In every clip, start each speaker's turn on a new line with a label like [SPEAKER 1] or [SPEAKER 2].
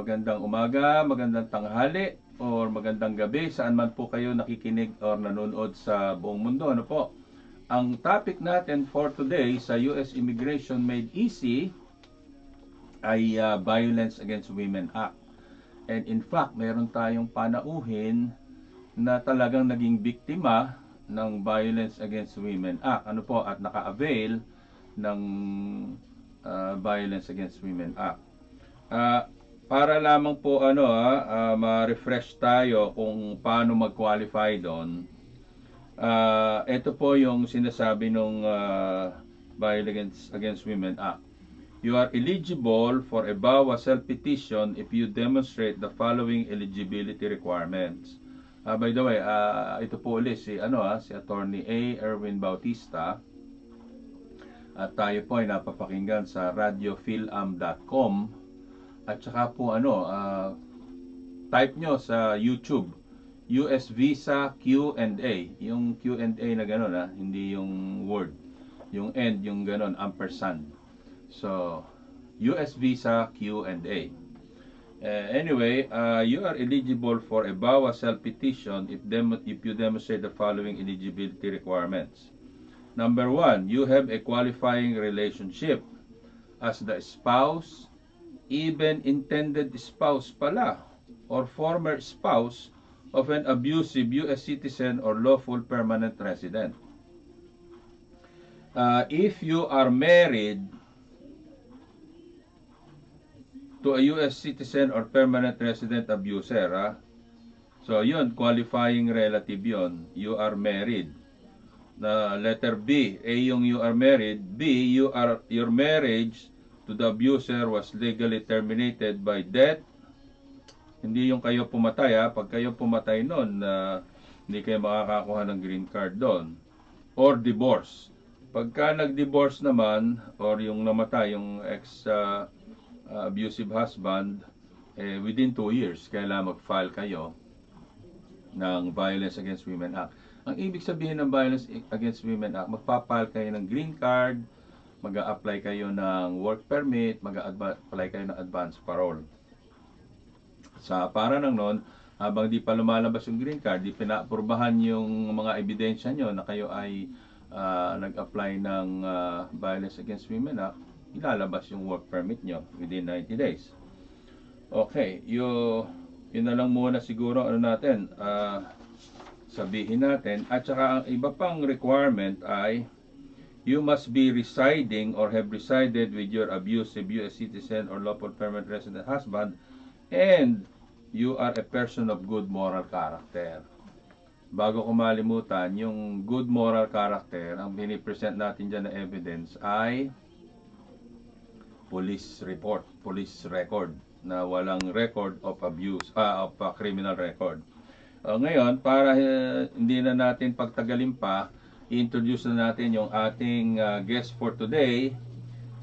[SPEAKER 1] magandang umaga, magandang tanghali, or magandang gabi, saan man po kayo nakikinig or nanonood sa buong mundo. Ano po? Ang topic natin for today sa US Immigration Made Easy ay Violence Against Women Act. And in fact, meron tayong panauhin na talagang naging biktima ng Violence Against Women Act. Ano po? At naka-avail ng Violence Against Women Act. Para lamang po ma-refresh tayo kung paano mag-qualify doon. Ito po yung sinasabi ng Violence Against Women Act. You are eligible for a VAWA self-petition if you demonstrate the following eligibility requirements. By the way, ito po ulit si Attorney A. Erwin Bautista. At tayo po ay napapakinggan sa radiofilam.com. At saka po type nyo sa YouTube, US Visa Q&A. Yung Q&A na gano'n, hindi yung word. Yung end, yung gano'n, ampersand. So, US Visa Q&A. Anyway, you are eligible for a VAWA self-petition if you demonstrate the following eligibility requirements. Number 1, you have a qualifying relationship as the spouse, even intended spouse pala, or former spouse of an abusive US citizen or lawful permanent resident. If you are married to a US citizen or permanent resident abuser, so yun, qualifying relative yun, you are married. Na letter B, A yung you are married, B, your marriage to the abuser was legally terminated by death. Hindi yung kayo pumatay pag kayo pumatay noon, hindi kayo makakakuha ng green card doon. Or divorce. Pagka nag-divorce naman, or yung namatay, yung ex-abusive husband, within 2 years, kailangan mag-file kayo ng Violence Against Women Act. Ang ibig sabihin ng Violence Against Women Act, magpapile kayo ng green card, mag-a-apply kayo ng work permit, mag-a-apply kayo ng advance parole. Para ng noon, habang di pa lumalabas yung green card, di pinapurbahan yung mga ebidensya nyo na kayo ay nag-apply ng Violence Against Women Act, ilalabas yung work permit nyo within 90 days. Okay, yun na lang muna siguro sabihin natin. At saka ang iba pang requirement ay you must be residing or have resided with your abusive US citizen or lawful permanent resident husband, and you are a person of good moral character. Bago ko malimutan, yung good moral character, ang pinipresent natin dyan na evidence ay police report, police record, na walang record of abuse, criminal record. Ngayon, para hindi na natin pagtagalin pa, i-introduce na natin yung ating guest for today,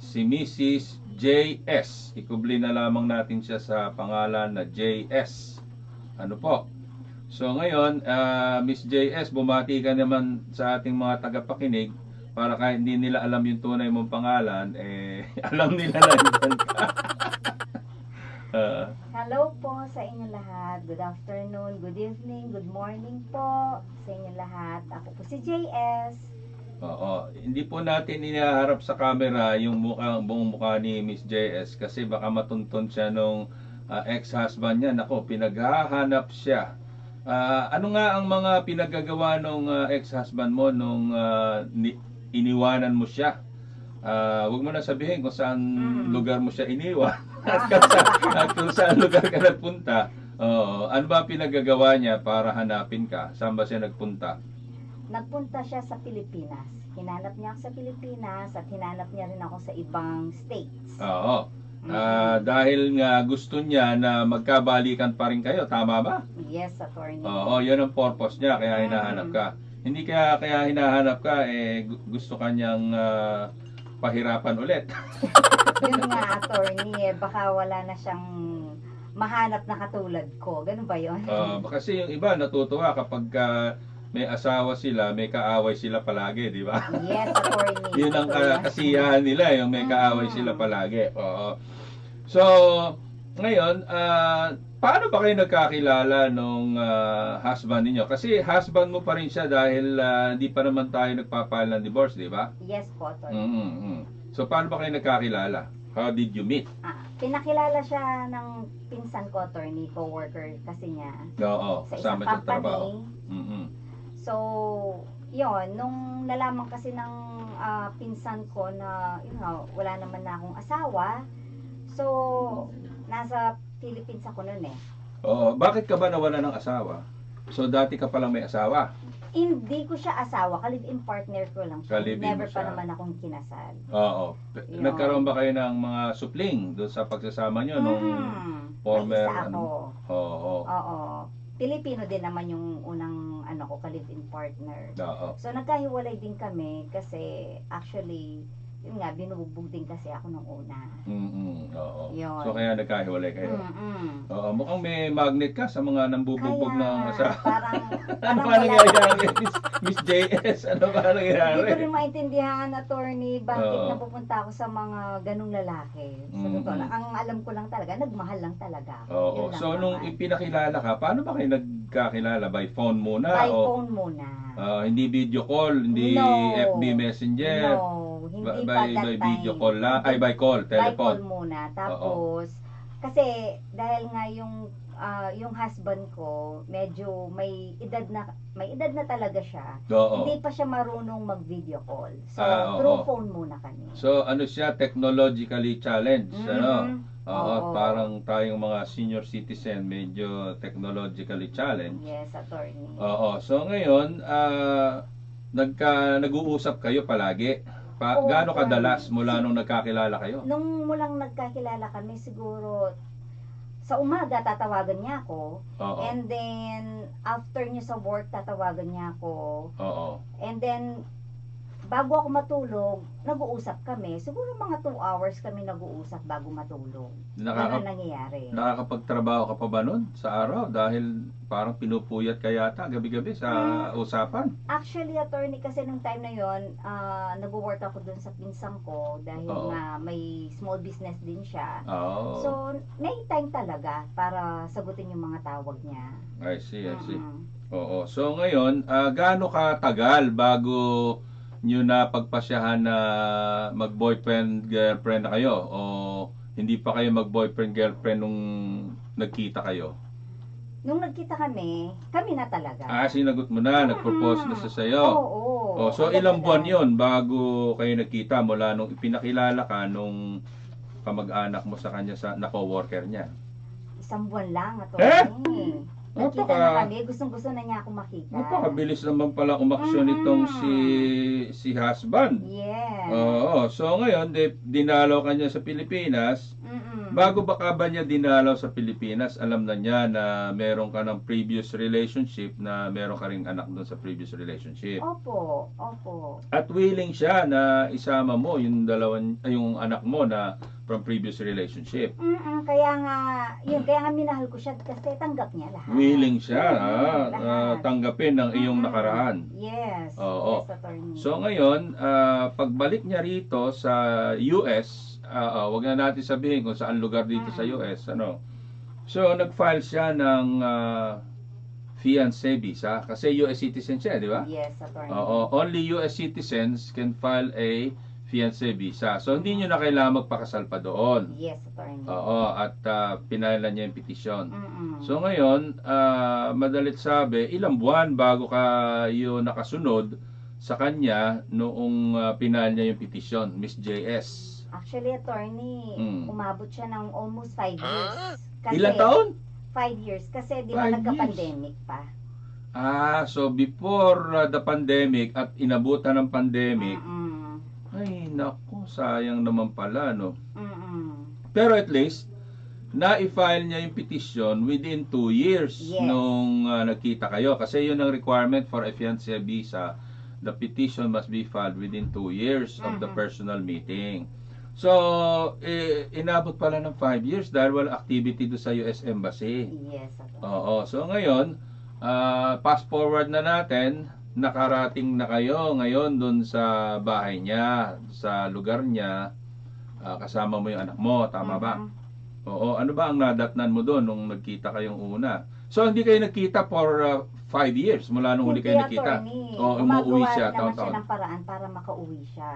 [SPEAKER 1] si Mrs. J.S. Ikubli na lamang natin siya sa pangalan na J.S. Ano po? So ngayon, Miss J.S., bumati ka naman sa ating mga tagapakinig para kahit hindi nila alam yung tunay mong pangalan, alam nila na yun ka.
[SPEAKER 2] Hello po sa inyo lahat. Good afternoon, good evening, good morning po sa inyo lahat. Ako po si JS.
[SPEAKER 1] Oo, hindi po natin inaharap sa camera yung buong mukha ni Miss JS kasi baka matuntun siya nung ex-husband niya. Nako, pinaghahanap siya. Ano nga ang mga pinagagawa nung ex-husband mo nung iniwanan mo siya? Huwag mo na sabihin kung saan lugar mo siya iniwan at kung saan lugar ka nagpunta. Ano ba pinagagawa niya para hanapin ka? Saan ba siya nagpunta?
[SPEAKER 2] Nagpunta siya sa Pilipinas. Hinanap niya ako sa Pilipinas at hinanap niya rin ako sa ibang states.
[SPEAKER 1] Oo. Dahil nga gusto niya na magkabalikan pa rin kayo, tama ba?
[SPEAKER 2] Yes, attorney.
[SPEAKER 1] Oo, yun ang purpose niya, kaya hinahanap ka. Hindi kaya hinahanap ka, gusto kanyang pahirapan ulit.
[SPEAKER 2] Yun nga, attorney, baka wala na siyang mahanap na katulad ko. Ganun ba yun?
[SPEAKER 1] Kasi yung iba natutuwa kapag may asawa sila, may kaaway sila palagi, di ba?
[SPEAKER 2] Yes, attorney.
[SPEAKER 1] Yun ang kasiyahan nila, yung may kaaway sila palagi. Oo. So, Ngayon, paano ba kayo nagkakilala nung husband ninyo? Kasi husband mo pa rin siya dahil hindi pa naman tayo nagpapile ng divorce, di ba?
[SPEAKER 2] Yes po, attorney.
[SPEAKER 1] Mm-hmm. So, paano ba kayo nagkakilala? How did you meet?
[SPEAKER 2] Pinakilala siya ng pinsan ko, attorney, co-worker kasi niya.
[SPEAKER 1] Oo,
[SPEAKER 2] Sa
[SPEAKER 1] kasama
[SPEAKER 2] isang
[SPEAKER 1] siya sa trabaho.
[SPEAKER 2] company.
[SPEAKER 1] Mm-hmm.
[SPEAKER 2] So, yon nung nalaman kasi ng pinsan ko na, wala naman na akong asawa. So, nasa Philippines ako noon eh.
[SPEAKER 1] Oo, bakit ka ba nawala ng asawa? So, dati ka palang may asawa?
[SPEAKER 2] Hindi ko siya asawa, ka-live-in partner ko lang siya.
[SPEAKER 1] Ka-live-in
[SPEAKER 2] Never
[SPEAKER 1] mo
[SPEAKER 2] pa
[SPEAKER 1] siya.
[SPEAKER 2] naman akong kinasal.
[SPEAKER 1] Oo.
[SPEAKER 2] Yun.
[SPEAKER 1] Nagkaroon ba kayo ng mga supling doon sa pagsasama nyo nung former,
[SPEAKER 2] May isa ako.
[SPEAKER 1] Oo.
[SPEAKER 2] Oo. Pilipino din naman yung unang ka-live-in partner.
[SPEAKER 1] Oo.
[SPEAKER 2] So, nagkahiwalay din kami kasi actually, yun nga, binubugbog din kasi ako nung una.
[SPEAKER 1] Oo.
[SPEAKER 2] Yun.
[SPEAKER 1] So, kaya nagkahiwalay kayo. Oo, mukhang may magnet ka sa mga nambubugbog ng asawa. Ano ba nangyayari, Miss JS? Ano ba nangyayari?
[SPEAKER 2] Hindi ko rin maintindihan, attorney, bakit
[SPEAKER 1] Oo.
[SPEAKER 2] napupunta ako sa mga ganung lalaki. Sa totoo lang, ang alam ko lang talaga, nagmahal lang talaga ako. Yun
[SPEAKER 1] Oo.
[SPEAKER 2] lang
[SPEAKER 1] So, nung
[SPEAKER 2] naman.
[SPEAKER 1] ipinakilala ka, paano ba kayo nagkakilala? By phone muna?
[SPEAKER 2] By
[SPEAKER 1] o
[SPEAKER 2] phone muna.
[SPEAKER 1] hindi video call, hindi
[SPEAKER 2] No.
[SPEAKER 1] FB Messenger?
[SPEAKER 2] No, hindi pa that
[SPEAKER 1] By
[SPEAKER 2] time.
[SPEAKER 1] video call lang? Ay, by call,
[SPEAKER 2] By call
[SPEAKER 1] telephone.
[SPEAKER 2] muna. Tapos, kasi dahil nga yung husband ko, medyo may edad na talaga siya.
[SPEAKER 1] Oo.
[SPEAKER 2] Hindi pa siya marunong mag-video call. So,
[SPEAKER 1] Oo.
[SPEAKER 2] through phone muna kami.
[SPEAKER 1] So, ano siya, technologically challenged, ano? Oo,
[SPEAKER 2] Oo.
[SPEAKER 1] parang tayong mga senior citizen, medyo technologically challenged.
[SPEAKER 2] Yes, attorney.
[SPEAKER 1] Oo, so ngayon, nag-uusap kayo palagi.
[SPEAKER 2] Oo,
[SPEAKER 1] Gaano
[SPEAKER 2] attorney.
[SPEAKER 1] kadalas mula nung nagkakilala kayo?
[SPEAKER 2] Nung mulang nagkakilala kami, siguro sa umaga tatawagan niya ako.
[SPEAKER 1] Oo.
[SPEAKER 2] And then, after niya sa work, tatawagan niya ako.
[SPEAKER 1] Oo.
[SPEAKER 2] And then, bago ako matulog, nag-uusap kami. Siguro mga 2 hours kami nag-uusap bago matulog. Yun ang nangyayari.
[SPEAKER 1] Nakakapagtrabaho ka pa ba nun sa araw? Dahil parang pinupuyat ka yata gabi-gabi sa usapan.
[SPEAKER 2] Actually, attorney, kasi nung time na yon, nag-work ako dun sa pinsang ko dahil
[SPEAKER 1] Oo.
[SPEAKER 2] nga may small business din siya.
[SPEAKER 1] Oo.
[SPEAKER 2] So, may time talaga para sagutin yung mga tawag niya.
[SPEAKER 1] I see.
[SPEAKER 2] Mm-mm.
[SPEAKER 1] Oo. So ngayon, gaano katagal bago nyo na pagpasyahan na mag-boyfriend, girlfriend na kayo? O hindi pa kayo mag-boyfriend, girlfriend nung nagkita kayo?
[SPEAKER 2] Nung nagkita kami na talaga.
[SPEAKER 1] Sinagot mo na, nag-propose na siya sa'yo.
[SPEAKER 2] Oo.
[SPEAKER 1] So ilang buwan yon bago kayo nagkita mula nung ipinakilala ka nung kamag-anak mo sa kanya na co-worker niya?
[SPEAKER 2] 1 buwan lang, attorney. Nagkita
[SPEAKER 1] Napaka-
[SPEAKER 2] na kami, gustong-gusto na niya ako makita.
[SPEAKER 1] Napakabilis naman pala umaksyon itong si husband.
[SPEAKER 2] Yes.
[SPEAKER 1] Oo. So ngayon, dinalaw ka niya sa Pilipinas. Bago ba ka ba niya dinalaw sa Pilipinas, alam na niya na meron ka ng previous relationship, na meron ka ring anak doon sa previous relationship.
[SPEAKER 2] Opo.
[SPEAKER 1] At willing siya na isama mo yung yung anak mo na from previous relationship.
[SPEAKER 2] Kaya nga minahal ko siya kasi tanggap niya lahat.
[SPEAKER 1] Willing siya
[SPEAKER 2] lahat.
[SPEAKER 1] tanggapin ang iyong nakaraan.
[SPEAKER 2] Yes.
[SPEAKER 1] Oo.
[SPEAKER 2] Yes, attorney.
[SPEAKER 1] So ngayon, pagbalik niya rito sa US, wag na natin sabihin kung saan lugar dito sa US, ano. So nag-file siya ng fiancé visa kasi US citizen siya, di ba?
[SPEAKER 2] Yes, attorney.
[SPEAKER 1] Oo, only US citizens can file a fiancé visa. So hindi niyo na kailangan magpakasal pa doon.
[SPEAKER 2] Yes, attorney.
[SPEAKER 1] Oo, at pinailan niya yung petition.
[SPEAKER 2] Mm-mm.
[SPEAKER 1] So ngayon, madalit sabi, ilang buwan bago kayo nakasunod sa kanya noong pinail niya yung petition, Miss JS?
[SPEAKER 2] Actually, attorney, umabot siya ng almost 5 years. Kasi,
[SPEAKER 1] Ilang taon?
[SPEAKER 2] 5 years. Kasi di ba
[SPEAKER 1] 5
[SPEAKER 2] nagka-pandemic pa?
[SPEAKER 1] So before the pandemic at inabutan ng pandemic,
[SPEAKER 2] Mm-mm.
[SPEAKER 1] ay naku, sayang naman pala, no?
[SPEAKER 2] Mm-mm.
[SPEAKER 1] Pero at least, na-file niya yung petition within 2 years
[SPEAKER 2] Yes.
[SPEAKER 1] nung nagkita kayo. Kasi yun ang requirement for a fiancé visa. The petition must be filed within 2 years of the personal meeting. So, inabot pala ng 5 years dahil wala activity do sa US Embassy.
[SPEAKER 2] Yes, attorney.
[SPEAKER 1] Oo. So, ngayon, fast forward na natin, nakarating na kayo ngayon dun sa bahay niya, sa lugar niya, kasama mo yung anak mo, tama ba?
[SPEAKER 2] Mhm.
[SPEAKER 1] Oo, ano ba ang nadatnan mo doon nung nagkita kayong una? So, hindi kayo nagkita for 5 years mula nung huli
[SPEAKER 2] Hindi,
[SPEAKER 1] kayo nagkita?
[SPEAKER 2] attorney.
[SPEAKER 1] O umuwi
[SPEAKER 2] Gumagawa
[SPEAKER 1] siya
[SPEAKER 2] rin naman siya
[SPEAKER 1] taon-taon?
[SPEAKER 2] ng paraan para makauwi siya.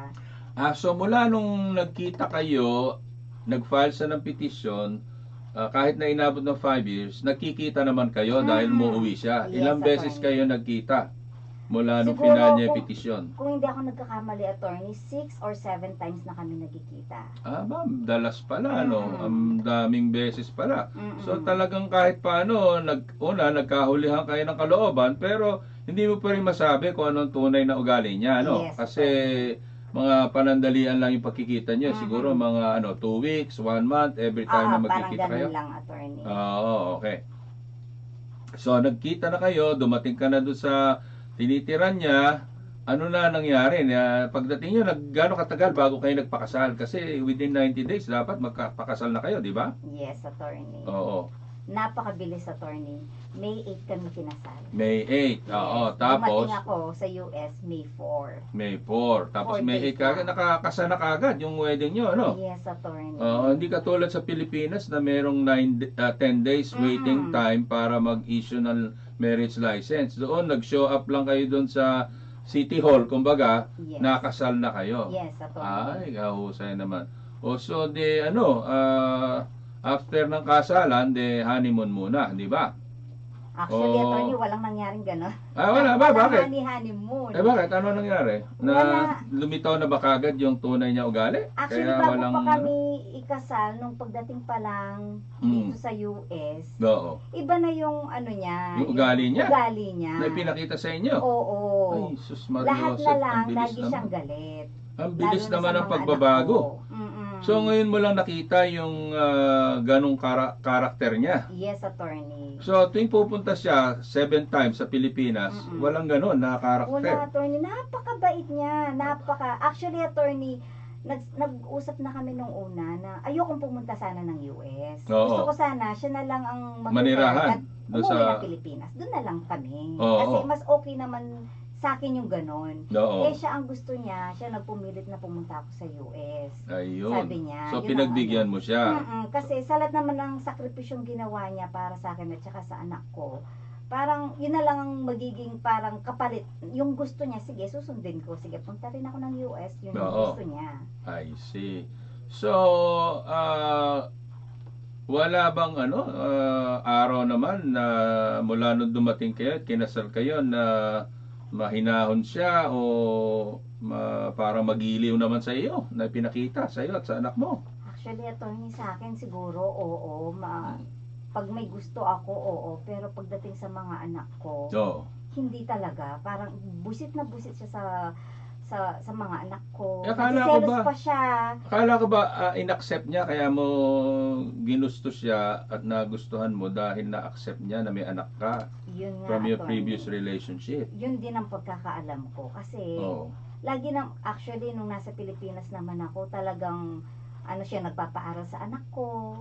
[SPEAKER 1] So mula nung nagkita kayo, nag-file siya ng petition, kahit na inabot ng 5 years, nagkikita naman kayo dahil umuwi siya.
[SPEAKER 2] Yes,
[SPEAKER 1] Ilang beses
[SPEAKER 2] attorney.
[SPEAKER 1] kayo nagkita mula nung
[SPEAKER 2] Siguro
[SPEAKER 1] final niya yung
[SPEAKER 2] kung,
[SPEAKER 1] petition?
[SPEAKER 2] kung hindi ako nagkakamali, attorney, 6 or 7 times na kami nagkikita.
[SPEAKER 1] Ma'am, dalas pala, no? Ang daming beses pala. So
[SPEAKER 2] Mm-mm.
[SPEAKER 1] talagang kahit paano, nagkahulihan kayo ng kalooban, pero hindi mo pa rin masabi kung anong tunay na ugali niya, no?
[SPEAKER 2] Yes,
[SPEAKER 1] Kasi mga panandalian lang yung pagkikita niyo. Siguro mga 2 weeks, 1 month, every time na
[SPEAKER 2] Parang
[SPEAKER 1] magkikita kayo.
[SPEAKER 2] ganun lang, attorney.
[SPEAKER 1] Oo, okay. So nagkita na kayo, dumating ka na doon sa tinitiran niya. Ano na nangyari? Pagdating niyo, gaano katagal bago kayo nagpakasal? Kasi within 90 days dapat magpakasal na kayo, di ba?
[SPEAKER 2] Yes, attorney.
[SPEAKER 1] Oo.
[SPEAKER 2] Napakabilis, attorney. May 8 kami kinasal.
[SPEAKER 1] May 8. Oo,
[SPEAKER 2] Yes.
[SPEAKER 1] tapos
[SPEAKER 2] Dumating ako sa US May 4.
[SPEAKER 1] May 4. Tapos
[SPEAKER 2] 4
[SPEAKER 1] May
[SPEAKER 2] days
[SPEAKER 1] 8 kagad.
[SPEAKER 2] lang.
[SPEAKER 1] Nakakasal na kagad yung wedding niyo, ano?
[SPEAKER 2] Yes, attorney.
[SPEAKER 1] Hindi katulad sa Pilipinas na merong 10 days waiting time para mag-issue ng marriage license. Doon, nag-show up lang kayo doon sa City Hall, kumbaga,
[SPEAKER 2] Yes.
[SPEAKER 1] nakasal na kayo.
[SPEAKER 2] Yes, attorney.
[SPEAKER 1] Ay, kahusay naman. So, after ng kasalan, honeymoon muna, di ba?
[SPEAKER 2] Actually,
[SPEAKER 1] Oh.
[SPEAKER 2] attorney, walang nangyaring gano'n.
[SPEAKER 1] Wala ba? Bakit?
[SPEAKER 2] Honeymoon.
[SPEAKER 1] Bakit? Ano nangyari?
[SPEAKER 2] Wala.
[SPEAKER 1] Lumitaw na ba kagad yung tunay niya ugali?
[SPEAKER 2] Actually,
[SPEAKER 1] Kaya
[SPEAKER 2] bago
[SPEAKER 1] walang...
[SPEAKER 2] pa kami ikasal, nung pagdating pa lang dito sa US,
[SPEAKER 1] Oo.
[SPEAKER 2] iba na yung ano niya.
[SPEAKER 1] Yung ugali niya?
[SPEAKER 2] Ugali niya.
[SPEAKER 1] Na ipinakita sa inyo?
[SPEAKER 2] Oo.
[SPEAKER 1] Ay, sus Maria
[SPEAKER 2] Lahat
[SPEAKER 1] Joseph,
[SPEAKER 2] na lang,
[SPEAKER 1] ang bilis
[SPEAKER 2] lagi
[SPEAKER 1] naman.
[SPEAKER 2] siyang galit.
[SPEAKER 1] Ang bilis
[SPEAKER 2] Lalo na
[SPEAKER 1] naman
[SPEAKER 2] sa
[SPEAKER 1] ang
[SPEAKER 2] mga
[SPEAKER 1] pagbabago.
[SPEAKER 2] anak ko. Mm-mm.
[SPEAKER 1] So ngayon mo lang nakita yung ganong karakter niya.
[SPEAKER 2] Yes, attorney.
[SPEAKER 1] So tuwing pupunta siya 7 times sa Pilipinas, walang ganon na
[SPEAKER 2] Wala,
[SPEAKER 1] karakter.
[SPEAKER 2] attorney. Napakabait niya. Actually, attorney, nag-usap na kami nung una na ayokong pumunta sana ng US.
[SPEAKER 1] Oo.
[SPEAKER 2] Gusto ko sana, siya na lang ang
[SPEAKER 1] Manirahan.
[SPEAKER 2] at
[SPEAKER 1] Doon
[SPEAKER 2] umuwi
[SPEAKER 1] sa-
[SPEAKER 2] ng Pilipinas. Doon na lang kami.
[SPEAKER 1] Oo.
[SPEAKER 2] Kasi mas okay naman sa akin yung ganon.
[SPEAKER 1] Oo.
[SPEAKER 2] Eh, siya ang gusto niya, siya nagpumilit na pumunta ako sa US.
[SPEAKER 1] Ayun.
[SPEAKER 2] Sabi niya,
[SPEAKER 1] So
[SPEAKER 2] yun ang
[SPEAKER 1] pinagbigyan mo siya.
[SPEAKER 2] Kasi sa lahat naman ng sakripisyong ginawa niya para sa akin at saka sa anak ko, parang yun na lang ang magiging parang kapalit. Yung gusto niya, sige, susundin ko. Sige, punta rin ako ng US. Yun ang
[SPEAKER 1] Oo.
[SPEAKER 2] gusto niya.
[SPEAKER 1] I see. So, wala bang araw naman na mula nung dumating kayo at kinasal kayo na mahinahon siya o para magiliw naman sa iyo na pinakita sa iyo at sa anak mo?
[SPEAKER 2] Actually, attorney, sa akin siguro, oo. Pag may gusto ako, oo. Pero pagdating sa mga anak ko,
[SPEAKER 1] Oo.
[SPEAKER 2] hindi talaga. Parang busit na busit siya sa mga anak ko.
[SPEAKER 1] Akala ko
[SPEAKER 2] Nagsiselos
[SPEAKER 1] ba-
[SPEAKER 2] pa siya.
[SPEAKER 1] Akala ko ba in-accept niya kaya mo ginusto siya at nagustuhan mo dahil na-accept niya na may anak ka
[SPEAKER 2] Yun nga,
[SPEAKER 1] from your
[SPEAKER 2] attorney.
[SPEAKER 1] previous relationship?
[SPEAKER 2] Yun din ang pagkakaalam ko. Kasi,
[SPEAKER 1] Oo.
[SPEAKER 2] lagi actually, nung nasa Pilipinas naman ako, talagang, siya, nagpapaaral sa anak ko.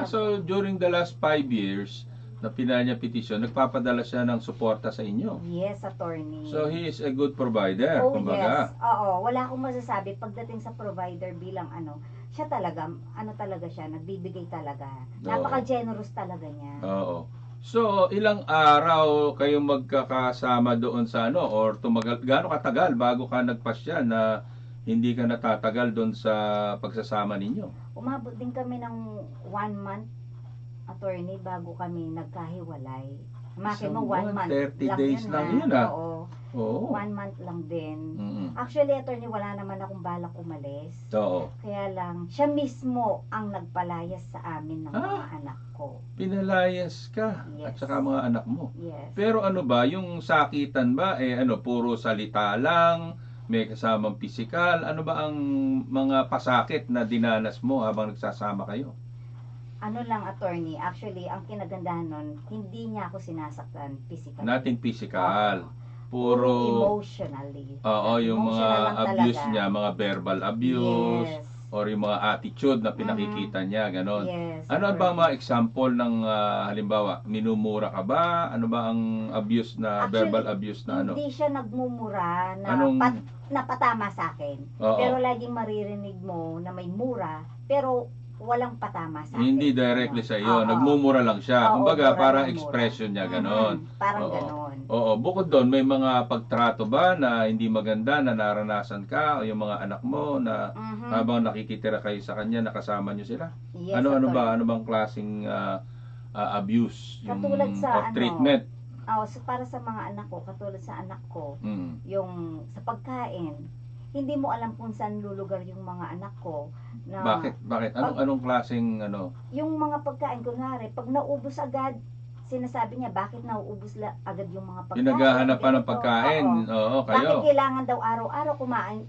[SPEAKER 1] So during the last 5 years na pinanya petition, nagpapadala siya ng suporta sa inyo.
[SPEAKER 2] Yes, attorney.
[SPEAKER 1] So he is a good provider,
[SPEAKER 2] Oh,
[SPEAKER 1] kumbaga.
[SPEAKER 2] yes. Oo, wala akong masasabi pagdating sa provider bilang siya talaga, talaga siya, nagbibigay talaga.
[SPEAKER 1] Oo.
[SPEAKER 2] Napaka-generous talaga niya.
[SPEAKER 1] Oo. So ilang araw kayong magkakasama doon sa or tumagal, gaano katagal bago ka nagpasya na hindi ka natatagal doon sa pagsasama ninyo?
[SPEAKER 2] Umabot din kami ng 1 month, attorney, bago kami nagkahiwalay. Makin mo, 1 month
[SPEAKER 1] 30 days lang yun,
[SPEAKER 2] Oo.
[SPEAKER 1] Oo.
[SPEAKER 2] 1 month lang din.
[SPEAKER 1] Mm-mm.
[SPEAKER 2] Actually, attorney, wala naman akong balak umalis.
[SPEAKER 1] Oo.
[SPEAKER 2] Kaya lang, siya mismo ang nagpalayas sa amin ng mga anak ko.
[SPEAKER 1] Pinalayas ka at
[SPEAKER 2] Yes.
[SPEAKER 1] saka mga anak mo.
[SPEAKER 2] Yes.
[SPEAKER 1] Pero ano ba, yung sakitan ba, puro salita lang, may kasamang pisikal, ano ba ang mga pasakit na dinanas mo habang nagsasama kayo?
[SPEAKER 2] Ano lang, attorney, actually, ang kinagandahan nun, hindi niya ako sinasaktan physically.
[SPEAKER 1] Nothing physical.
[SPEAKER 2] Puro
[SPEAKER 1] Puro,
[SPEAKER 2] emotionally.
[SPEAKER 1] oo, yung mga
[SPEAKER 2] Emotional lang
[SPEAKER 1] abuse
[SPEAKER 2] talaga.
[SPEAKER 1] niya, mga verbal abuse,
[SPEAKER 2] Yes.
[SPEAKER 1] or yung mga attitude na pinakikita niya, ganon.
[SPEAKER 2] Yes.
[SPEAKER 1] Ano ba
[SPEAKER 2] attorney.
[SPEAKER 1] mga example ng halimbawa, minumura ka ba? Ano ba ang abuse na,
[SPEAKER 2] Actually,
[SPEAKER 1] verbal abuse na
[SPEAKER 2] Hindi siya nagmumura na
[SPEAKER 1] Anong-
[SPEAKER 2] napatama sa akin.
[SPEAKER 1] Oo.
[SPEAKER 2] Pero laging maririnig mo na may mura. Pero walang patama sa akin.
[SPEAKER 1] Hindi directly sa iyo,
[SPEAKER 2] Oo.
[SPEAKER 1] nagmumura lang siya.
[SPEAKER 2] Oo,
[SPEAKER 1] Kumbaga,
[SPEAKER 2] mura
[SPEAKER 1] parang
[SPEAKER 2] ng mura.
[SPEAKER 1] expression niya, ganon.
[SPEAKER 2] Parang
[SPEAKER 1] Oo.
[SPEAKER 2] ganon.
[SPEAKER 1] Oo, bukod doon, may mga pagtrato ba na hindi maganda na naranasan ka o yung mga anak mo na habang nakikitira kayo sa kanya, nakasama niyo sila?
[SPEAKER 2] Yes,
[SPEAKER 1] Ano ba?
[SPEAKER 2] attorney.
[SPEAKER 1] Ano bang klaseng abuse yung,
[SPEAKER 2] Katulad sa
[SPEAKER 1] or treatment?
[SPEAKER 2] So para sa mga anak ko, katulad sa anak ko,
[SPEAKER 1] Mm.
[SPEAKER 2] yung sa pagkain, hindi mo alam kung saan lulugar yung mga anak ko na
[SPEAKER 1] Bakit? Anong klaseng
[SPEAKER 2] yung mga pagkain, kunwari, pag naubos agad, sinasabi niya, bakit nauubos agad yung mga pagkain?
[SPEAKER 1] Pinaghahanap pa ng
[SPEAKER 2] Ganito.
[SPEAKER 1] pagkain? Oo,
[SPEAKER 2] Bakit
[SPEAKER 1] kayo.
[SPEAKER 2] kailangan daw araw-araw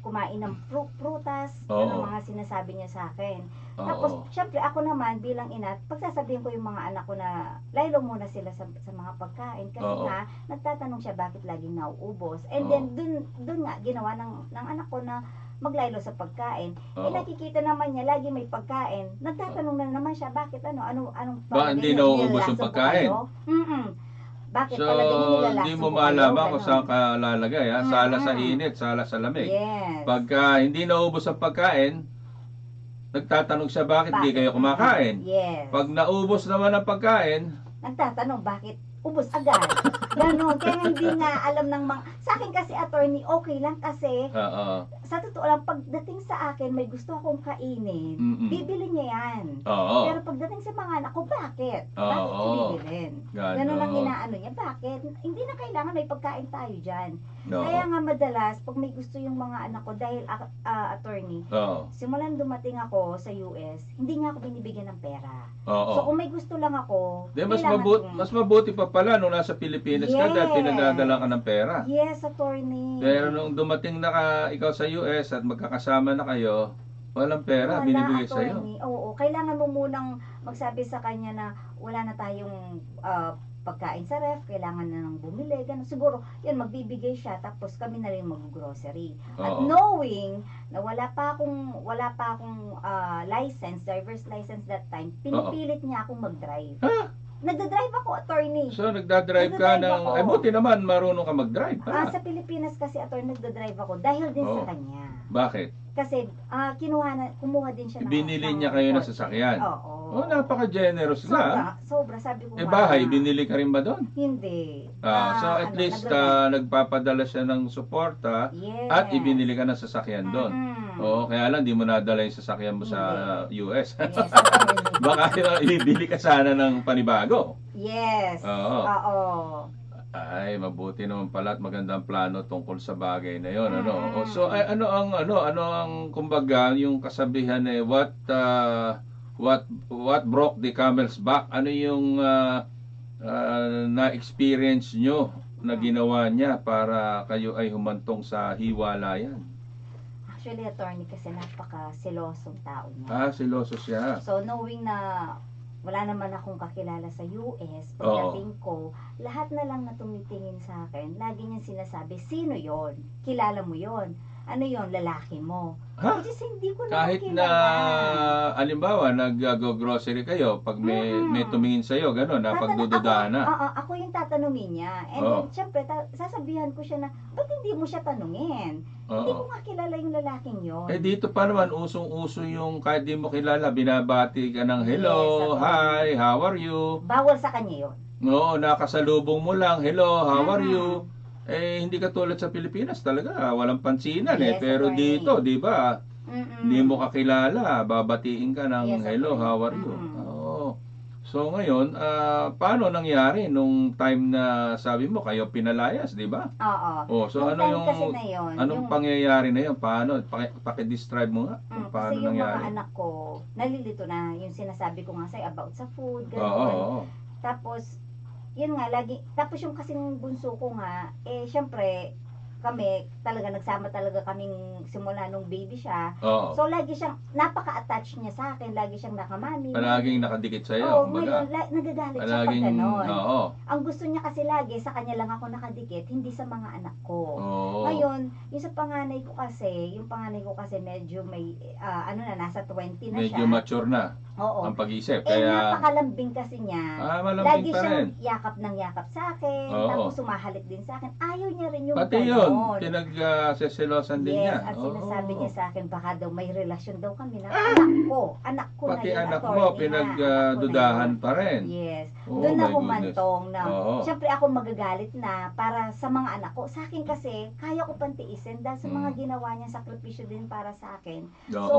[SPEAKER 2] kumain ng prutas?
[SPEAKER 1] Oo.
[SPEAKER 2] Ano mga sinasabi niya sa akin.
[SPEAKER 1] Oo.
[SPEAKER 2] Tapos, syempre, ako naman, bilang ina, pagsasabihin ko yung mga anak ko na laylo muna sila sa mga pagkain. Kasi
[SPEAKER 1] Oo.
[SPEAKER 2] nga, nagtatanong siya bakit laging nauubos. And
[SPEAKER 1] Oo.
[SPEAKER 2] then, dun nga, ginawa ng anak ko na maglaylo sa pagkain.
[SPEAKER 1] Oo.
[SPEAKER 2] Nakikita naman niya, lagi may pagkain. Nagtatanong na naman siya, bakit anong
[SPEAKER 1] Ba, hindi
[SPEAKER 2] niyo?
[SPEAKER 1] nauubos yung
[SPEAKER 2] Nilalaso po
[SPEAKER 1] pagkain?
[SPEAKER 2] kayo? Bakit
[SPEAKER 1] So,
[SPEAKER 2] talaga nilalaso
[SPEAKER 1] hindi mo
[SPEAKER 2] po kayo?
[SPEAKER 1] malaman kung
[SPEAKER 2] Ganon.
[SPEAKER 1] saan ka lalagay, ha? Sala sa
[SPEAKER 2] Mm-mm.
[SPEAKER 1] init, sala sa lamig.
[SPEAKER 2] Yes.
[SPEAKER 1] Pagka hindi naubos ang pagkain, nagtatanong siya bakit hindi kayo kumakain.
[SPEAKER 2] Yes.
[SPEAKER 1] Pag naubos naman ang pagkain,
[SPEAKER 2] Nagtatanong bakit ubos agad. Ganon. Kaya hindi nga alam ng mga... Sa akin kasi, attorney, okay lang kasi sa totoo lang, pagdating sa akin, may gusto akong kainin,
[SPEAKER 1] Mm-mm.
[SPEAKER 2] bibili niya yan.
[SPEAKER 1] Oo.
[SPEAKER 2] Pero pagdating sa mga anak ko, bakit?
[SPEAKER 1] Oo.
[SPEAKER 2] Bakit niya bibilin? Ganon ang
[SPEAKER 1] Ganon.
[SPEAKER 2] inaano niya. Bakit? Hindi na kailangan may pagkain tayo dyan.
[SPEAKER 1] Oo.
[SPEAKER 2] Kaya nga madalas, pag may gusto yung mga anak ko, dahil attorney,
[SPEAKER 1] Oo.
[SPEAKER 2] simulan dumating ako sa US, hindi nga ako binibigyan ng pera.
[SPEAKER 1] Oo.
[SPEAKER 2] So kung may gusto lang ako,
[SPEAKER 1] Di, mas
[SPEAKER 2] kailangan
[SPEAKER 1] mas mabuti pa pala nung nasa Pilipinas ka dahil
[SPEAKER 2] Yes.
[SPEAKER 1] pinagdadala ka ng pera.
[SPEAKER 2] Yes, attorney.
[SPEAKER 1] Pero nung dumating na ikaw sa US at magkakasama na kayo, walang pera,
[SPEAKER 2] Wala,
[SPEAKER 1] binibigay sa'yo.
[SPEAKER 2] attorney. Oo, kailangan mo munang magsabi sa kanya na wala na tayong pagkain sa ref, kailangan na nang bumili, ganun. Siguro, yan, magbibigay siya, tapos kami na rin mag-grocery. At
[SPEAKER 1] Oo.
[SPEAKER 2] knowing na wala pa akong license, driver's license that time, pinipilit niya akong mag-drive.
[SPEAKER 1] Ha?
[SPEAKER 2] Nagda-drive ako, attorney.
[SPEAKER 1] So, nagdadrive ka
[SPEAKER 2] Nagdadrive
[SPEAKER 1] ng...
[SPEAKER 2] ako.
[SPEAKER 1] Ay, buti naman, marunong ka mag-drive.
[SPEAKER 2] Sa Pilipinas kasi, attorney, nagda-drive ako dahil din
[SPEAKER 1] Oo.
[SPEAKER 2] sa kanya.
[SPEAKER 1] Bakit?
[SPEAKER 2] Kasi kumuha din siya
[SPEAKER 1] Binili niya kayo ng sasakyan.
[SPEAKER 2] Oo.
[SPEAKER 1] Oh, napaka-generous nga.
[SPEAKER 2] Sobra, sabi ko
[SPEAKER 1] Bahay, binili ka rin ba doon?
[SPEAKER 2] Hindi.
[SPEAKER 1] So, at least, nagpapadala siya ng suporta
[SPEAKER 2] yes.
[SPEAKER 1] at ibinili ka ng sasakyan doon. Oo, kaya lang, di mo nadala yung sasakyan mo sa US.
[SPEAKER 2] Yes, attorney.
[SPEAKER 1] Baka ibili ka sana ng panibago.
[SPEAKER 2] Yes.
[SPEAKER 1] Oo.
[SPEAKER 2] Oo.
[SPEAKER 1] Ay, mabuti naman pala at magandang plano tungkol sa bagay na 'yon, ano.
[SPEAKER 2] Mm.
[SPEAKER 1] So, ano ang kumbaga yung kasabihan what broke the camel's back? Ano yung na-experience nyo na ginawa niya para kayo ay humantong sa hiwalayan?
[SPEAKER 2] Actually, attorney, kasi napaka-selosong tao niya.
[SPEAKER 1] Seloso siya.
[SPEAKER 2] So, knowing na wala naman akong kakilala sa US, pagdating ko, lahat na lang na tumitingin sa akin, lagi niyang sinasabi, sino yon? Kilala mo yon? Ano yon? Lalaki mo?
[SPEAKER 1] Ha?
[SPEAKER 2] Which is, hindi ko
[SPEAKER 1] Kahit
[SPEAKER 2] naman
[SPEAKER 1] na,
[SPEAKER 2] kilala.
[SPEAKER 1] alimbawa, nag-grocery kayo, pag may tumingin sa'yo, gano'n, na pagdududahan na.
[SPEAKER 2] Ako yung tatanungin niya. And then, syempre, sasabihan ko siya na, ba't hindi mo siya tanungin? Hindi ko nga kilala yung lalaking yon.
[SPEAKER 1] Dito pa naman, usong-uso yung kahit di mo kilala, binabati ka ng hello,
[SPEAKER 2] Yes,
[SPEAKER 1] hi, how are you?
[SPEAKER 2] Bawal sa kanya yun.
[SPEAKER 1] Oo, nakasalubong mo lang, hello, how are you? Hindi katulad sa Pilipinas talaga, walang pansinan
[SPEAKER 2] Yes,
[SPEAKER 1] Pero
[SPEAKER 2] attorney.
[SPEAKER 1] dito, di ba? Hindi mo kakilala, babatiin ka ng
[SPEAKER 2] Yes,
[SPEAKER 1] hello,
[SPEAKER 2] attorney.
[SPEAKER 1] how are you? Oo. So ngayon, paano nangyari nung time na sabi mo kayo pinalayas, di ba?
[SPEAKER 2] Oo.
[SPEAKER 1] So
[SPEAKER 2] Nung
[SPEAKER 1] ano
[SPEAKER 2] time
[SPEAKER 1] yung
[SPEAKER 2] kasi na yun,
[SPEAKER 1] anong pangyayari na yun? Paano? Paki-describe mo nga kung paano
[SPEAKER 2] kasi yung
[SPEAKER 1] nangyari.
[SPEAKER 2] mga anak ko, nalilito na yung sinasabi ko nga sa'yo about sa food,
[SPEAKER 1] Oo.
[SPEAKER 2] gano'n.
[SPEAKER 1] Oo.
[SPEAKER 2] Tapos, yun nga, tapos yung kasing bunso ko nga, syempre, kami, talaga nagsama talaga kaming simula nung baby siya.
[SPEAKER 1] Oo.
[SPEAKER 2] So, lagi siyang, napaka-attach niya sa akin, lagi siyang nakamami.
[SPEAKER 1] Palaging nakadikit sa iyo,
[SPEAKER 2] Oo,
[SPEAKER 1] kumbaga.
[SPEAKER 2] ngayon, nagagalit siya pag
[SPEAKER 1] Palaging,
[SPEAKER 2] ganon.
[SPEAKER 1] oo.
[SPEAKER 2] Ang gusto niya kasi lagi, sa kanya lang ako nakadikit, hindi sa mga anak ko.
[SPEAKER 1] Oo.
[SPEAKER 2] Ngayon, yung sa panganay ko kasi, medyo may, nasa 20 na siya.
[SPEAKER 1] Medyo mature na
[SPEAKER 2] Oo.
[SPEAKER 1] ang pag-isip.
[SPEAKER 2] Kaya, napakalambing kasi niya.
[SPEAKER 1] malambing
[SPEAKER 2] Lagi
[SPEAKER 1] pa
[SPEAKER 2] siyang
[SPEAKER 1] rin.
[SPEAKER 2] yakap ng yakap sa akin,
[SPEAKER 1] Oo.
[SPEAKER 2] tapos sumahalik din sa akin. Ayaw niya rin yung
[SPEAKER 1] Pati
[SPEAKER 2] ganon.
[SPEAKER 1] yun, pinag-seselosan din niya.
[SPEAKER 2] Yes, ang sinasabi
[SPEAKER 1] Oo.
[SPEAKER 2] niya sa akin, baka daw may relasyon daw kami na anak ko na
[SPEAKER 1] Pati
[SPEAKER 2] yun,
[SPEAKER 1] anak mo,
[SPEAKER 2] attorney, anak ko na
[SPEAKER 1] pinagdudahan
[SPEAKER 2] yun.
[SPEAKER 1] pa rin.
[SPEAKER 2] Yes,
[SPEAKER 1] Oh
[SPEAKER 2] doon
[SPEAKER 1] my
[SPEAKER 2] na
[SPEAKER 1] goodness.
[SPEAKER 2] humantong na,
[SPEAKER 1] Oo.
[SPEAKER 2] syempre ako magagalit na para sa mga anak ko. Sa akin kasi, kaya ko pantiisin dahil sa mga ginawa niya, sakripisyo din para sa akin.
[SPEAKER 1] Oo.
[SPEAKER 2] So,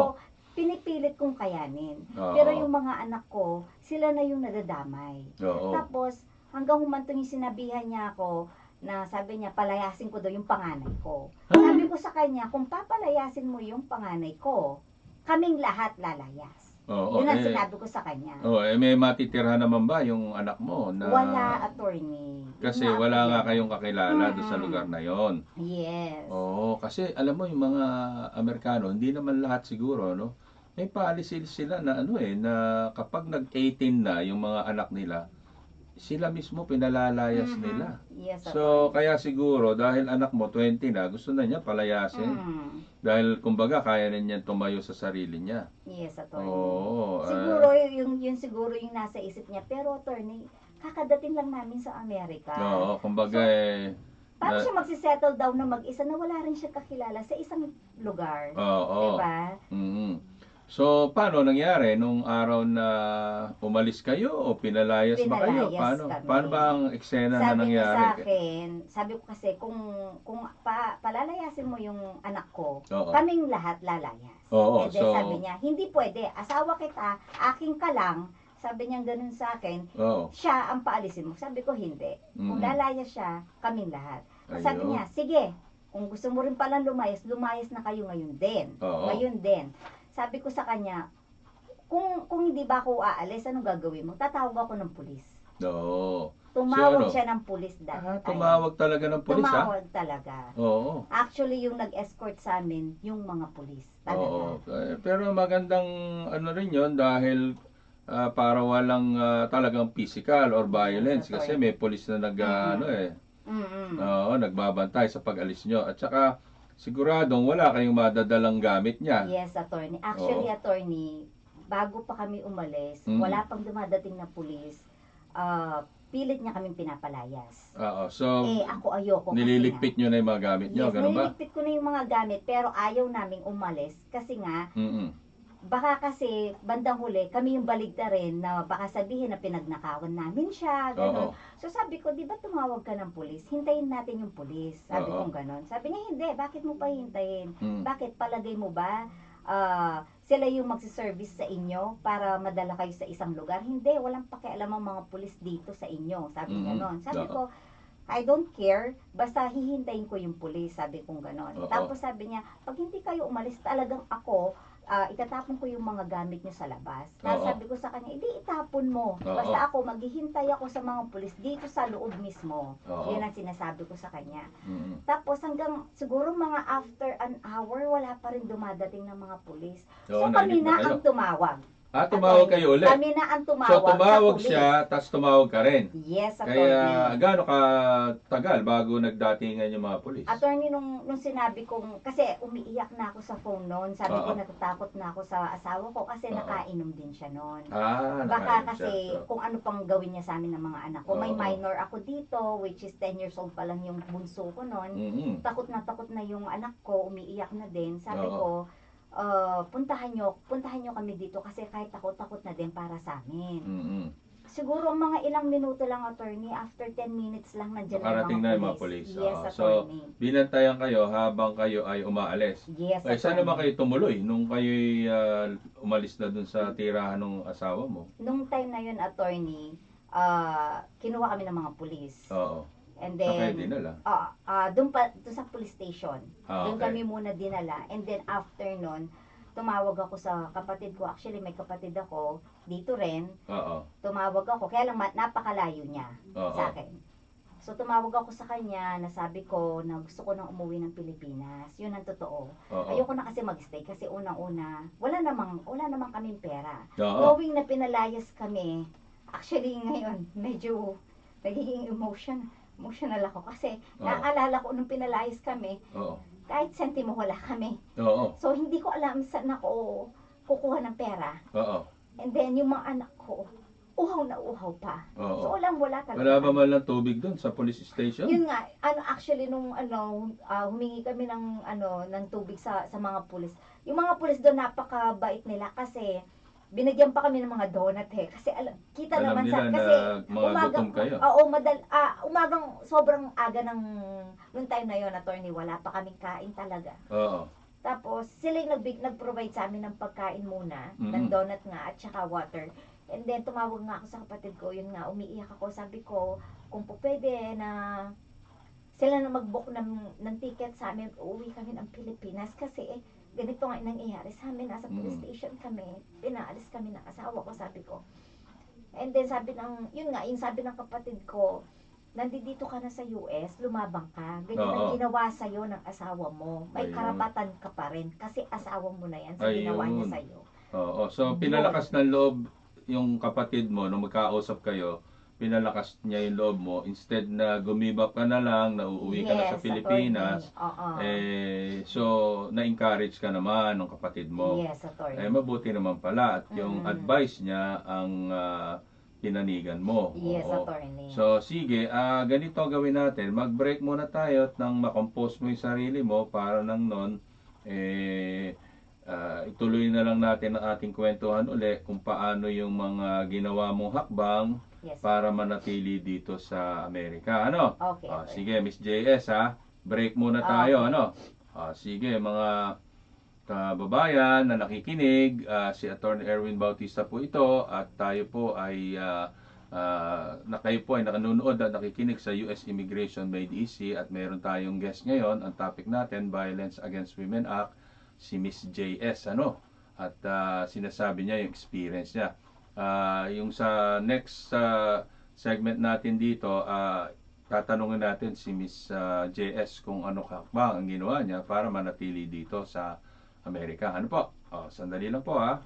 [SPEAKER 2] pinipilit kong kayanin.
[SPEAKER 1] Oo.
[SPEAKER 2] Pero yung mga anak ko, sila na yung nadadamay.
[SPEAKER 1] Oo.
[SPEAKER 2] Tapos, hanggang humantong yung sinabihan niya ako, na sabi niya, palayasin ko daw yung panganay ko. Sabi ko sa kanya, kung papalayasin mo yung panganay ko, kaming lahat lalayas.
[SPEAKER 1] Oo.
[SPEAKER 2] Yun ang sinabi ko sa kanya.
[SPEAKER 1] May matitirhan naman ba yung anak mo na
[SPEAKER 2] Wala, attorney.
[SPEAKER 1] kasi
[SPEAKER 2] Yun nga
[SPEAKER 1] wala
[SPEAKER 2] ako
[SPEAKER 1] nga
[SPEAKER 2] yan.
[SPEAKER 1] kayong kakilala doon sa lugar na yon.
[SPEAKER 2] Yes.
[SPEAKER 1] Oo, kasi alam mo yung mga Amerikano, hindi naman lahat siguro, no? May policy sila na na kapag nag-18 na yung mga anak nila, sila mismo pinalalayas nila.
[SPEAKER 2] Yes,
[SPEAKER 1] So,
[SPEAKER 2] attorney.
[SPEAKER 1] kaya siguro, dahil anak mo 20 na, gusto na niya palayasin. Dahil, kumbaga, kaya na niya tumayo sa sarili niya.
[SPEAKER 2] Yes, attorney.
[SPEAKER 1] Oo.
[SPEAKER 2] Siguro, yun siguro yung nasa isip niya. Pero, attorney, kakadating lang namin sa Amerika.
[SPEAKER 1] Oo, kumbaga,
[SPEAKER 2] Paano siya magsisettle down na mag-isa na wala rin siya kakilala sa isang lugar?
[SPEAKER 1] oo.
[SPEAKER 2] Diba?
[SPEAKER 1] So, paano nangyari nung araw na umalis kayo o pinalayas ba kayo?
[SPEAKER 2] Pinalayas kami.
[SPEAKER 1] Paano ba ang eksena na
[SPEAKER 2] Sabi niya
[SPEAKER 1] nangyari?
[SPEAKER 2] sa akin, sabi ko kasi kung palalayasin mo yung anak ko,
[SPEAKER 1] Oo.
[SPEAKER 2] kaming lahat lalayas.
[SPEAKER 1] Oo,
[SPEAKER 2] And then
[SPEAKER 1] so-
[SPEAKER 2] sabi niya, hindi pwede, asawa kita, aking ka lang. Sabi niya ganun sa akin,
[SPEAKER 1] Oo.
[SPEAKER 2] siya ang paalisin mo. Sabi ko, hindi. Kung lalayas siya, kaming lahat. Sabi
[SPEAKER 1] Ayun.
[SPEAKER 2] niya, sige, kung gusto mo rin palang lumayas na kayo ngayon din.
[SPEAKER 1] Oo.
[SPEAKER 2] Ngayon din. Sabi ko sa kanya, kung hindi ba ako aalis, anong gagawin mo? Tatawag ako ng pulis.
[SPEAKER 1] Oo.
[SPEAKER 2] Tumawag
[SPEAKER 1] So, ano?
[SPEAKER 2] siya ng pulis that time.
[SPEAKER 1] Tumawag talaga ng pulis, ha?
[SPEAKER 2] Tumawag talaga.
[SPEAKER 1] Oo.
[SPEAKER 2] Actually, yung nag-escort sa amin, yung mga pulis.
[SPEAKER 1] Oo.
[SPEAKER 2] Talaga.
[SPEAKER 1] Pero magandang rin yon dahil para walang talagang physical or violence
[SPEAKER 2] Yes,
[SPEAKER 1] kasi may pulis na nagbabantay sa pag-alis nyo. At saka siguradong wala kayong madadalang gamit niya.
[SPEAKER 2] Yes, attorney. Actually,
[SPEAKER 1] Oo.
[SPEAKER 2] attorney, bago pa kami umalis,
[SPEAKER 1] Mm.
[SPEAKER 2] wala pang dumadating na pulis, pilit niya kaming pinapalayas.
[SPEAKER 1] Oo. So,
[SPEAKER 2] Ako ayoko kasi
[SPEAKER 1] nililigpit nyo na yung mga gamit nyo,
[SPEAKER 2] Yes,
[SPEAKER 1] ganun ba?
[SPEAKER 2] nililigpit ko na yung mga gamit, pero ayaw naming umalis kasi nga, baka kasi bandang huli, kami yung baligtarin na baka sabihin na pinagnakawan namin siya, gano'n.
[SPEAKER 1] Oo.
[SPEAKER 2] So sabi ko, di ba tumawag ka ng pulis? Hintayin natin yung pulis. Sabi
[SPEAKER 1] Oo.
[SPEAKER 2] kong gano'n. Sabi niya, hindi. Bakit mo pa hintayin?
[SPEAKER 1] Mm.
[SPEAKER 2] Bakit palagay mo ba sila yung magsiservice sa inyo para madala kayo sa isang lugar? Hindi. Walang pakialam ang mga pulis dito sa inyo. Sabi gano'n. Sabi
[SPEAKER 1] Oo.
[SPEAKER 2] ko, I don't care, basta hihintayin ko yung pulis, sabi kong gano'n.
[SPEAKER 1] Oo.
[SPEAKER 2] Tapos sabi niya, pag hindi kayo umalis, talagang ako, itatapon ko yung mga gamit niyo sa labas. Tapos
[SPEAKER 1] Oo.
[SPEAKER 2] sabi ko sa kanya, hindi itapon mo.
[SPEAKER 1] Oo.
[SPEAKER 2] Basta ako, maghihintay ako sa mga pulis dito sa loob mismo.
[SPEAKER 1] Oo.
[SPEAKER 2] Yun ang sinasabi ko sa kanya.
[SPEAKER 1] Mm.
[SPEAKER 2] Tapos hanggang siguro mga after an hour, wala pa rin dumadating ng mga pulis.
[SPEAKER 1] Oo,
[SPEAKER 2] So kami
[SPEAKER 1] nainip na
[SPEAKER 2] na
[SPEAKER 1] kayo.
[SPEAKER 2] ang tumawag.
[SPEAKER 1] Tumawag kayo ulit.
[SPEAKER 2] Kami na ang tumawag
[SPEAKER 1] So, tumawag
[SPEAKER 2] sa pulis.
[SPEAKER 1] siya, tapos tumawag ka rin.
[SPEAKER 2] Yes,
[SPEAKER 1] Kaya,
[SPEAKER 2] attorney.
[SPEAKER 1] gaano ka tagal bago nagdatingan yung mga pulis?
[SPEAKER 2] Attorney, nung sinabi kong, kasi umiiyak na ako sa phone noon, sabi ko
[SPEAKER 1] Oo.
[SPEAKER 2] natatakot na ako sa asawa ko kasi
[SPEAKER 1] Oo.
[SPEAKER 2] nakainom din siya noon.
[SPEAKER 1] Nakain
[SPEAKER 2] Baka
[SPEAKER 1] siya.
[SPEAKER 2] kasi
[SPEAKER 1] So,
[SPEAKER 2] kung ano pang gawin niya sa amin ng mga anak ko. May
[SPEAKER 1] Oo.
[SPEAKER 2] minor ako dito, which is 10 years old pa lang yung bunso ko noon. Takot na yung anak ko, umiiyak na din. Sabi ko, puntahan nyo kami dito kasi kahit takot na din para sa amin. Siguro mga ilang minuto lang, attorney, after 10 minutes lang nandiyan
[SPEAKER 1] Nakarating na
[SPEAKER 2] na
[SPEAKER 1] yung
[SPEAKER 2] yung
[SPEAKER 1] mga pulis.
[SPEAKER 2] Yes,
[SPEAKER 1] Oo. So,
[SPEAKER 2] attorney.
[SPEAKER 1] binantayan kayo habang kayo ay umaalis.
[SPEAKER 2] Yes,
[SPEAKER 1] Saan
[SPEAKER 2] attorney.
[SPEAKER 1] naman kayo tumuloy nung kayo umalis na dun sa tirahan ng asawa mo?
[SPEAKER 2] Nung time na yun, attorney, kinuha kami ng mga pulis.
[SPEAKER 1] Oo.
[SPEAKER 2] And
[SPEAKER 1] Saan kayo
[SPEAKER 2] then,
[SPEAKER 1] dinala?
[SPEAKER 2] doon sa police station. Doon
[SPEAKER 1] Okay.
[SPEAKER 2] kami muna dinala. And then after nun, tumawag ako sa kapatid ko. Actually, may kapatid ako dito rin.
[SPEAKER 1] Oo.
[SPEAKER 2] Tumawag ako. Kaya lang napakalayo niya
[SPEAKER 1] Oo.
[SPEAKER 2] sa akin. So tumawag ako sa kanya, nasabi ko na gusto ko nang umuwi ng Pilipinas. Yun ang totoo.
[SPEAKER 1] Oo.
[SPEAKER 2] Ayoko na kasi magstay kasi unang-una, wala namang kaming pera.
[SPEAKER 1] Oo.
[SPEAKER 2] Knowing na pinalayas kami, actually ngayon, medyo nagiging emotional ako kasi
[SPEAKER 1] Oo.
[SPEAKER 2] naaalala ko nung pinalayas kami,
[SPEAKER 1] Oo.
[SPEAKER 2] kahit sentimo wala kami.
[SPEAKER 1] Oo.
[SPEAKER 2] So hindi ko alam saan ako kukuha ng pera.
[SPEAKER 1] Oo.
[SPEAKER 2] And then yung mga anak ko, uhaw na uhaw pa.
[SPEAKER 1] Oo.
[SPEAKER 2] So wala talaga.
[SPEAKER 1] Wala ba man lang tubig doon sa police station?
[SPEAKER 2] Yun nga, actually nung humingi kami ng tubig sa mga pulis. Yung mga pulis doon napakabait nila kasi binigyan pa kami ng mga donut kasi kita
[SPEAKER 1] Alam
[SPEAKER 2] naman
[SPEAKER 1] nila
[SPEAKER 2] kasi
[SPEAKER 1] na mga gutom kayo.
[SPEAKER 2] Oo, umagang sobrang aga nung time na yon, attorney, wala pa kaming kain talaga.
[SPEAKER 1] Oo.
[SPEAKER 2] Tapos sila yung nag-provide sa amin ng pagkain muna,
[SPEAKER 1] Mhm.
[SPEAKER 2] ng donut nga at saka water. And then tumawag nga ako sa kapatid ko, yun nga, umiiyak ako, sabi ko, kung po pwede na sila na mag-book ng ticket sa amin, uuwi kami ng Pilipinas kasi ganito nga nangyayari sa amin, nasa police station kami, pinaalis kami ng asawa ko, sabi ko. And then sabi yung sabi ng kapatid ko, nandito ka na sa US, lumabang ka. Ganyan ang
[SPEAKER 1] Oo.
[SPEAKER 2] ginawa sa'yo ng asawa mo. May
[SPEAKER 1] Ayun.
[SPEAKER 2] karapatan ka pa rin kasi asawa mo na yan sa ginawa niya
[SPEAKER 1] Ayun.
[SPEAKER 2] sa'yo.
[SPEAKER 1] Oo. So,
[SPEAKER 2] Yun.
[SPEAKER 1] pinalakas ng loob yung kapatid mo nung magkausap kayo, pinalakas niya yung loob mo. Instead na gumibap ka na lang, na uuwi ka na sa
[SPEAKER 2] Yes,
[SPEAKER 1] Pilipinas,
[SPEAKER 2] attorney. Oo.
[SPEAKER 1] so, na-encourage ka naman ng kapatid mo.
[SPEAKER 2] Yes, attorney.
[SPEAKER 1] Mabuti naman pala. At yung advice niya ang pinanigan mo.
[SPEAKER 2] Yes,
[SPEAKER 1] Oo.
[SPEAKER 2] attorney.
[SPEAKER 1] So, sige, ganito ang gawin natin. Mag-break muna tayo at nang makompose mo yung sarili mo para nang nun, ituloy na lang natin ang ating kwentuhan uli kung paano yung mga ginawa mong hakbang
[SPEAKER 2] Yes.
[SPEAKER 1] para manatili dito sa Amerika. Ano?
[SPEAKER 2] Okay, attorney.
[SPEAKER 1] Sige, Miss JS ha. Break muna tayo,
[SPEAKER 2] Okay.
[SPEAKER 1] ano? Sige, mga kababayan na nakikinig, si Attorney Erwin Bautista po ito at tayo po ay kayo po ay nanonood at nakikinig sa US Immigration Made Easy at meron tayong guest ngayon. Ang topic natin, Violence Against Women Act, si Miss JS, ano? At sinasabi niya yung experience niya. Yung sa next segment natin dito, tatanungin natin si Miss JS kung ano hakbang ang ginawa niya para manatili dito sa Amerika. Ano po? Sandali lang po ha.